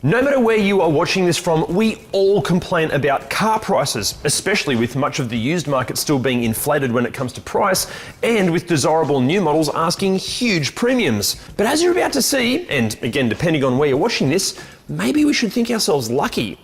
No matter where you are watching this from, we all complain about car prices, especially with much of the used market still being inflated when it comes to price, and with desirable new models asking huge premiums. But as you're about to see, and again depending on where you're watching this, maybe we should think ourselves lucky.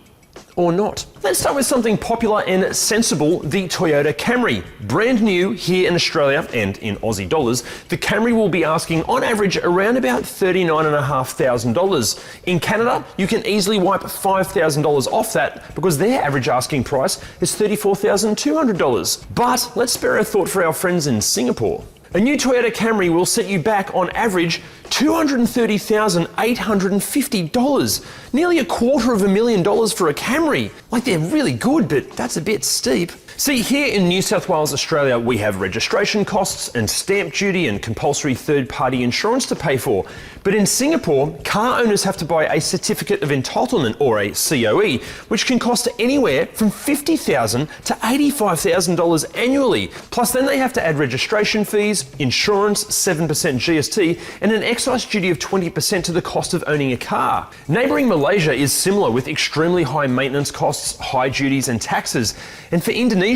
Or not. Let's start with something popular and sensible, the Toyota Camry. Brand new here in Australia and in Aussie dollars, the Camry will be asking on average around about $39,500. In Canada, you can easily wipe $5,000 off that because their average asking price is $34,200. But let's spare a thought for our friends in Singapore. A new Toyota Camry will set you back on average $230,850, nearly $250,000 for a Camry. Like, they're really good, but that's a bit steep. See, here in New South Wales, Australia, we have registration costs and stamp duty and compulsory third-party insurance to pay for. But in Singapore, car owners have to buy a certificate of entitlement, or a COE, which can cost anywhere from $50,000 to $85,000 annually. Plus then they have to add registration fees, insurance, 7% GST, and an excise duty of 20% to the cost of owning a car. Neighbouring Malaysia is similar with extremely high maintenance costs, high duties and taxes. And for Indonesia,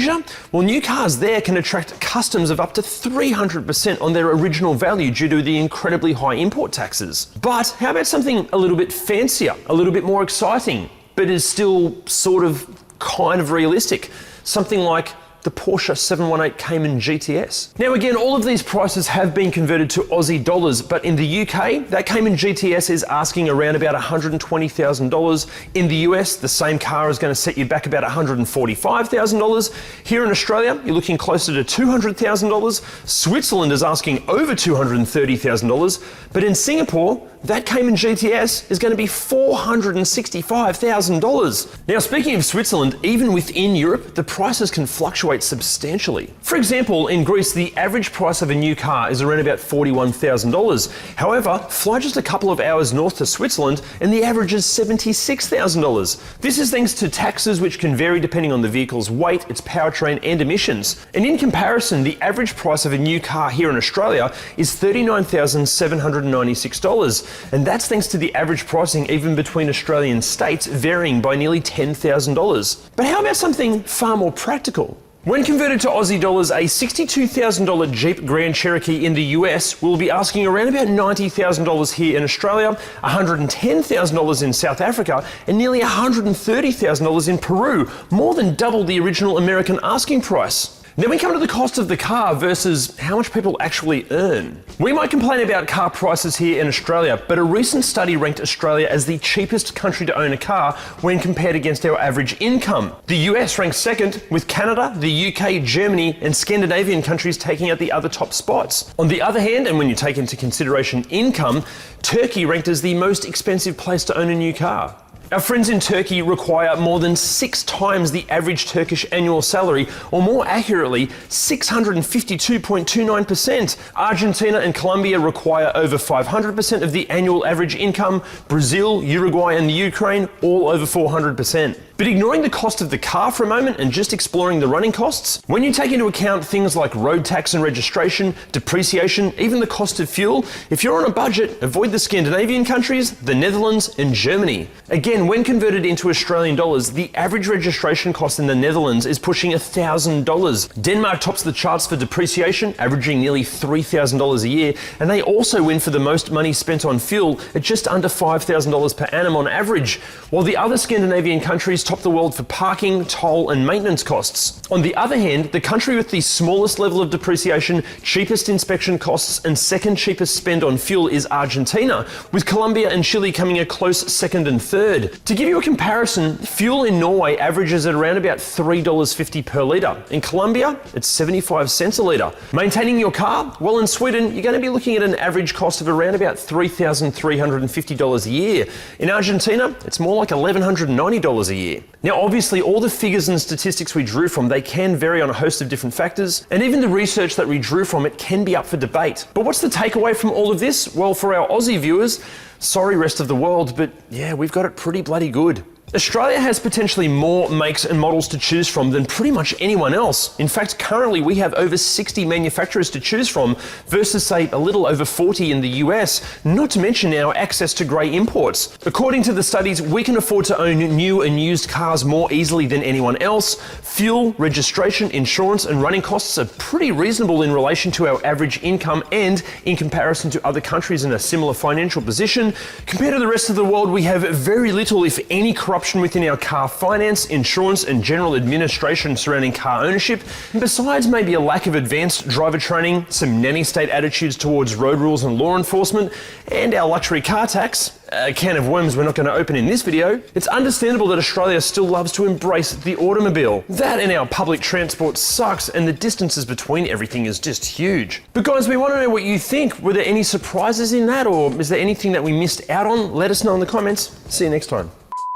well, new cars there can attract customs of up to 300% on their original value due to the incredibly high import taxes. But how about something a little bit fancier, a little bit more exciting, but is still sort of kind of realistic? Something like the Porsche 718 Cayman GTS. Now again, all of these prices have been converted to Aussie dollars, but in the UK, that Cayman GTS is asking around about $120,000. In the US, the same car is going to set you back about $145,000. Here in Australia, you're looking closer to $200,000. Switzerland is asking over $230,000, but in Singapore, that Cayman GTS is going to be $465,000. Now, speaking of Switzerland, even within Europe, the prices can fluctuate substantially. For example, in Greece, the average price of a new car is around about $41,000. However, fly just a couple of hours north to Switzerland and the average is $76,000. This is thanks to taxes which can vary depending on the vehicle's weight, its powertrain and emissions. And in comparison, the average price of a new car here in Australia is $39,796. And that's thanks to the average pricing even between Australian states varying by nearly $10,000. But how about something far more practical? When converted to Aussie dollars, a $62,000 Jeep Grand Cherokee in the US will be asking around about $90,000 here in Australia, $110,000 in South Africa, and nearly $130,000 in Peru, more than double the original American asking price. Then we come to the cost of the car versus how much people actually earn. We might complain about car prices here in Australia, but a recent study ranked Australia as the cheapest country to own a car when compared against our average income. The US ranks second, with Canada, the UK, Germany, and Scandinavian countries taking out the other top spots. On the other hand, and when you take into consideration income, Turkey ranked as the most expensive place to own a new car. Our friends in Turkey require more than 6 times the average Turkish annual salary, or more accurately, 652.29%. Argentina and Colombia require over 500% of the annual average income. Brazil, Uruguay and the Ukraine, all over 400%. But ignoring the cost of the car for a moment and just exploring the running costs, when you take into account things like road tax and registration, depreciation, even the cost of fuel, if you're on a budget, avoid the Scandinavian countries, the Netherlands and Germany. Again, when converted into Australian dollars, the average registration cost in the Netherlands is pushing $1,000. Denmark tops the charts for depreciation, averaging nearly $3,000 a year, and they also win for the most money spent on fuel at just under $5,000 per annum on average, while the other Scandinavian countries top the world for parking, toll and maintenance costs. On the other hand, the country with the smallest level of depreciation, cheapest inspection costs and second cheapest spend on fuel is Argentina, with Colombia and Chile coming a close second and third. To give you a comparison, fuel in Norway averages at around about $3.50 per litre. In Colombia, it's 75 cents a litre. Maintaining your car? Well, in Sweden, you're going to be looking at an average cost of around about $3,350 a year. In Argentina, it's more like $1,190 a year. Now, obviously, all the figures and statistics we drew from, they can vary on a host of different factors, and even the research that we drew from it can be up for debate. But what's the takeaway from all of this? Well, for our Aussie viewers, sorry rest of the world, but yeah, we've got it pretty bloody good. Australia has potentially more makes and models to choose from than pretty much anyone else. In fact, currently we have over 60 manufacturers to choose from versus, say, a little over 40 in the US, not to mention our access to grey imports. According to the studies, we can afford to own new and used cars more easily than anyone else. Fuel, registration, insurance and running costs are pretty reasonable in relation to our average income and in comparison to other countries in a similar financial position. Compared to the rest of the world, we have very little, if any, corruption within our car finance, insurance and general administration surrounding car ownership. And besides maybe a lack of advanced driver training, some nanny state attitudes towards road rules and law enforcement, and our luxury car tax, a can of worms we're not going to open in this video, it's understandable that Australia still loves to embrace the automobile. That and our public transport sucks, and the distances between everything is just huge. But guys, we want to know what you think. Were there any surprises in that, or is there anything that we missed out on? Let us know in the comments. See you next time.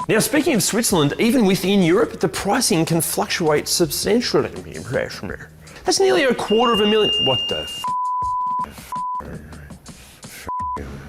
Now, speaking of Switzerland, even within Europe, the pricing can fluctuate substantially. That's nearly $250,000. What the f***?